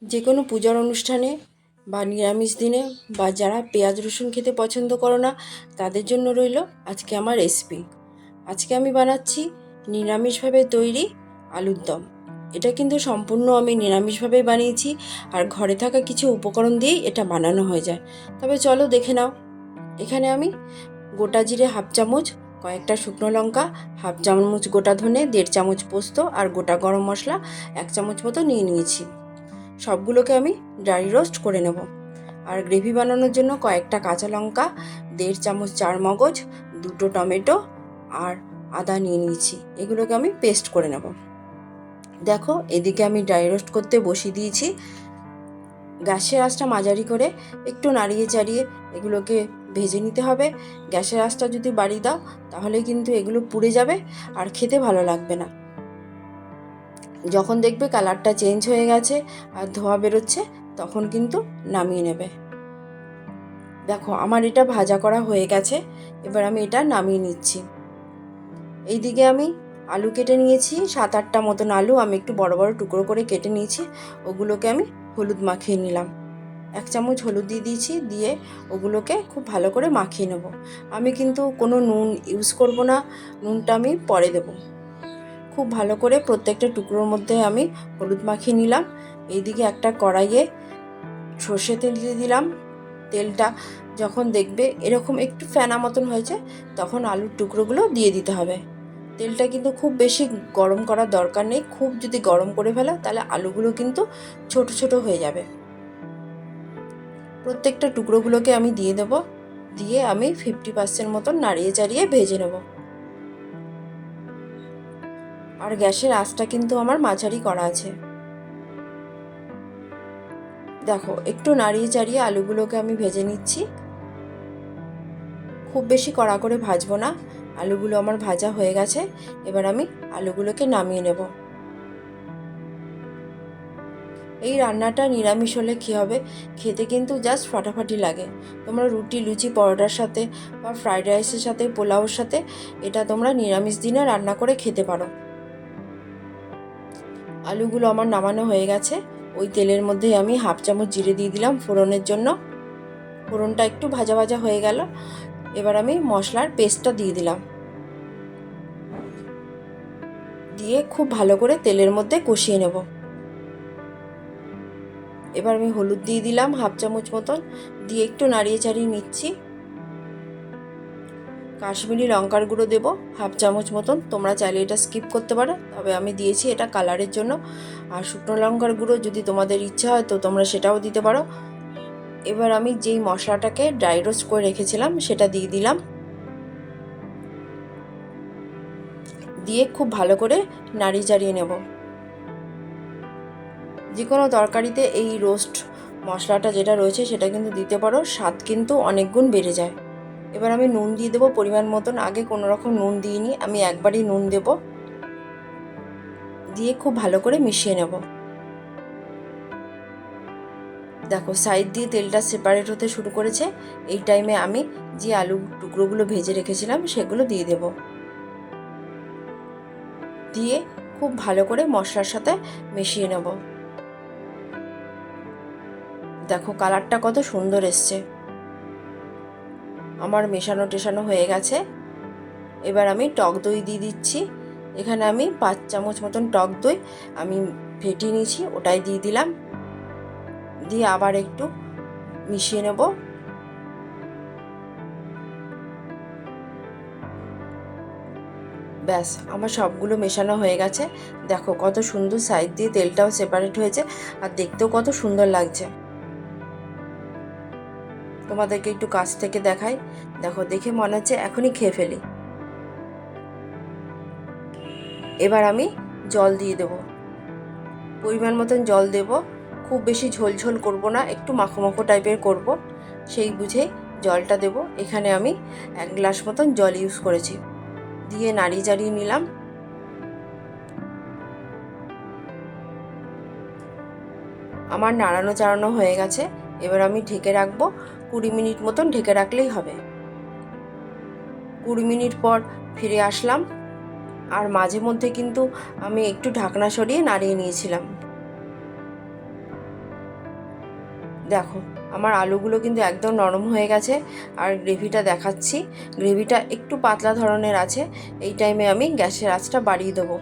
যে কোনো পূজার অনুষ্ঠানে বা নিরামিষ দিনে বা যারা পেঁয়াজ রসুন খেতে পছন্দ করো না তাদের জন্য রইল আজকে আমার রেসিপি। আজকে আমি বানাচ্ছি নিরামিষভাবে তৈরি আলুর দম। এটা কিন্তু সম্পূর্ণ আমি নিরামিষভাবেই বানিয়েছি, আর ঘরে থাকা কিছু উপকরণ দিয়েই এটা বানানো হয়ে যায়। তবে চলো দেখে নাও। এখানে আমি গোটা জিরে হাফ চামচ, কয়েকটা শুকনো লঙ্কা, হাফ চামচ গোটা ধনে, 1.5 চামচ পোস্ত আর গোটা গরম মশলা 1 চামচ মতো নিয়ে নিয়েছি। সবগুলোকে আমি ড্রাই রোস্ট করে নেব। আর গ্রেভি বানানোর জন্য কয়েকটা কাঁচা লঙ্কা, 1.5 চামচ চারমগজ, 2টো টমেটো আর আদা নিয়ে নিয়েছি। এগুলোকে আমি পেস্ট করে নেব। দেখো, এদিকে আমি ড্রাই রোস্ট করতে বসিয়ে দিয়েছি। গ্যাসের আঁচটা মাঝারি করে একটু নাড়িয়ে চাড়িয়ে এগুলোকে ভেজে নিতে হবে। গ্যাসের আঁচটা যদি বাড়িয়ে দাও তাহলে কিন্তু এগুলো পুড়ে যাবে আর খেতে ভালো লাগবে না। যখন দেখবে কালারটা চেঞ্জ হয়ে গেছে আর ধোঁয়া বেরোচ্ছে তখন কিন্তু নামিয়ে নেবে। দেখো, আমার এটা ভাজা করা হয়ে গেছে। এবার আমি এটা নামিয়ে নিচ্ছি। এইদিকে আমি আলু কেটে নিয়েছি, 7-8টা মতন আলু আমি একটু বড় বড় টুকরো করে কেটে নিয়েছি। ওগুলোকে আমি হলুদ মাখিয়ে নিলাম। 1 চামচ হলুদ দিয়ে দিয়েছি, দিয়ে ওগুলোকে খুব ভালো করে মাখিয়ে নেব। আমি কিন্তু কোনো নুন ইউজ করব না, নুনটা আমি পরে দেব। খুব ভালো করে প্রত্যেকটা টুকরোর মধ্যে আমি হলুদ মাখিয়ে নিলাম। এইদিকে একটা কড়াইয়ে সর্ষে তেল দিয়ে দিলাম। তেলটা যখন দেখবে এরকম একটু ফেনা মতন হয়েছে তখন আলুর টুকরোগুলো দিয়ে দিতে হবে। তেলটা কিন্তু খুব বেশি গরম করার দরকার নেই। খুব যদি গরম করে ফেলো তাহলে আলুগুলো কিন্তু ছোট ছোট হয়ে যাবে। প্রত্যেকটা টুকরোগুলোকে আমি দিয়ে দেব, দিয়ে আমি 50% মতন নাড়িয়ে চাড়িয়ে ভেজে নেব। আর গ্যাসের আঁচটা কিন্তু আমার মাঝারি করা আছে। দেখো, একটু নাড়িয়ে চাড়িয়ে আলুগুলোকে আমি ভেজে নিচ্ছি। খুব বেশি কড়া করে ভাজবো না। আলুগুলো আমার ভাজা হয়ে গেছে। এবার আমি আলুগুলোকে নামিয়ে নেব। এই রান্নাটা নিরামিষ হলে কী হবে, খেতে কিন্তু জাস্ট ফাটাফাটি লাগে। তোমরা রুটি, লুচি, পরোটার সাথে বা ফ্রাইড রাইসের সাথে, পোলাওর সাথে এটা তোমরা নিরামিষ দিনে রান্না করে খেতে পারো। আলুগুলো আমার নামানো হয়ে গেছে। ওই তেলের মধ্যে আমি হাফ চামচ জিরে দিয়ে দিলাম ফোড়নের জন্য। ফোড়নটা একটু ভাজা ভাজা হয়ে গেল। এবার আমি মশলার পেস্টটা দিয়ে দিলাম, দিয়ে খুব ভালো করে তেলের মধ্যে কষিয়ে নেব। এবার আমি হলুদ দিয়ে দিলাম হাফ চামচ মতন, দিয়ে একটু নাড়িয়ে চাড়িয়ে নিচ্ছি। কাশ্মীরি লঙ্কার গুঁড়ো দেবো হাফ চামচ মতন। তোমরা চাইলে এটা স্কিপ করতে পারো, তবে আমি দিয়েছি এটা কালারের জন্য। আর শুকনো লঙ্কার গুঁড়ো যদি তোমাদের ইচ্ছা হয় তো তোমরা সেটাও দিতে পারো। এবার আমি যেই মশলাটাকে ড্রাই রোস্ট করে রেখেছিলাম সেটা দিয়ে দিলাম, দিয়ে খুব ভালো করে নাড়িয়ে চাড়িয়ে নেব। যে কোনো তরকারিতে এই রোস্ট মশলাটা যেটা রয়েছে সেটা কিন্তু দিতে পারো, স্বাদ কিন্তু অনেক গুণ বেড়ে যায়। এবার আমি নুন দিয়ে দেবো পরিমাণ মতন। আগে কোনো রকম নুন দিইনি, আমি একবারই নুন দেব, দিয়ে খুব ভালো করে মিশিয়ে নেব। দেখো, সাইড দিয়ে তেলটা সেপারেট হতে শুরু করেছে। এই টাইমে আমি যে আলু টুকরোগুলো ভেজে রেখেছিলাম সেগুলো দিয়ে দেব, দিয়ে খুব ভালো করে মশলার সাথে মিশিয়ে নেব। দেখো, কালারটা কত সুন্দর এসছে। আমার মেশানো টেশানো হয়ে গেছে। এবার আমি টক দই দিয়ে দিচ্ছি। এখানে আমি 5 চামচ মতন টক দই আমি ফেটিয়ে নিয়েছি, ওটাই দিয়ে দিলাম, দিয়ে আবার একটু মিশিয়ে নেব। ব্যাস, আমার সবগুলো মেশানো হয়ে গেছে। দেখো কত সুন্দর সাইড দিয়ে তেলটাও সেপারেট হয়েছে, আর দেখতেও কত সুন্দর লাগছে। তোমাদেরকে একটু কাছ থেকে দেখাই। দেখো, দেখে মনে হচ্ছে এখনই খেয়ে ফেলি। এবার আমি জল দিয়ে দেব, পরিমাণ মতন জল দেব। খুব বেশি ঝোল ঝোল করব না, একটু মাখো মাখো টাইপের করব, সেই বুঝে জলটা দেব। এখানে আমি 1 গ্লাস মতন জল ইউজ করেছি, দিয়ে নাড়িয়ে চাড়িয়ে নিলাম। আমার নাড়ানো চাড়ানো হয়ে গেছে। এবার আমি ঢেকে রাখবো, 20 মিনিট মতন ঢেকে রাখলেই হবে। 20 মিনিট পর ফিরে আসলাম, আর মাঝে মধ্যে কিন্তু আমি একটু ঢাকনা সরিয়ে নাড়িয়ে নিয়েছিলাম। দেখো আমার আলুগুলো কিন্তু একদম নরম হয়ে গেছে। আর গ্রেভিটা দেখাচ্ছি, গ্রেভিটা একটু পাতলা ধরনের আছে। এই টাইমে আমি গ্যাসের আঁচটা বাড়িয়ে দেবো।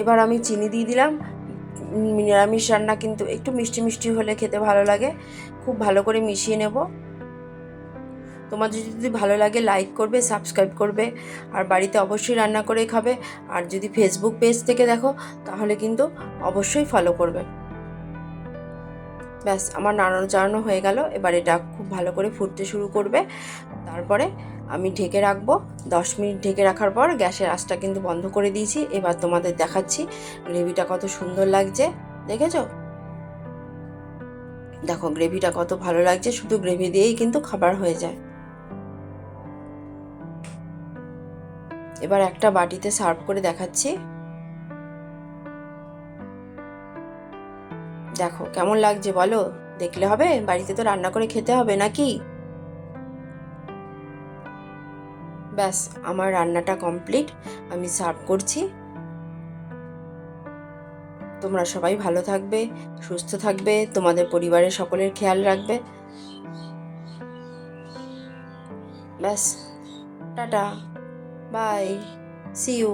এবার আমি চিনি দিয়ে দিলাম। নিরামিষ রান্না কিন্তু একটু মিষ্টি মিষ্টি হলে খেতে ভালো লাগে। খুব ভালো করে মিশিয়ে নেব। তোমাদের যদি ভালো লাগে লাইক করবে, সাবস্ক্রাইব করবে, আর বাড়িতে অবশ্যই রান্না করে খাবে। আর যদি ফেসবুক পেজ থেকে দেখো তাহলে কিন্তু অবশ্যই ফলো করবে। ব্যাস আমার নাড়ানো চাড়ানো হয়ে গেল। এবার এটা খুব ভালো করে ফুটতে শুরু করবে। তারপরে আমি ঢেকে রাখবো। 10 মিনিট ঢেকে রাখার পর গ্যাসের আঁচটা কিন্তু বন্ধ করে দিয়েছি। এবার তোমাদের দেখাচ্ছি গ্রেভিটা কত সুন্দর লাগছে, দেখেছো? দেখো গ্রেভিটা কত ভালো লাগছে, শুধু গ্রেভি দিয়েই কিন্তু খাবার হয়ে যায়। এবার একটা বাটিতে সার্ভ করে দেখাচ্ছি। দেখো কেমন লাগছে বলো? দেখলে হবে, বাড়িতে তো রান্না করে খেতে হবে নাকি? ব্যাস আমার রান্নাটা কমপ্লিট, আমি সার্ভ করছি। তোমরা সবাই ভালো থাকবে, সুস্থ থাকবে, তোমাদের পরিবারের সকলের খেয়াল রাখবে। ব্যাস, টাটা, বাই, সি ইউ।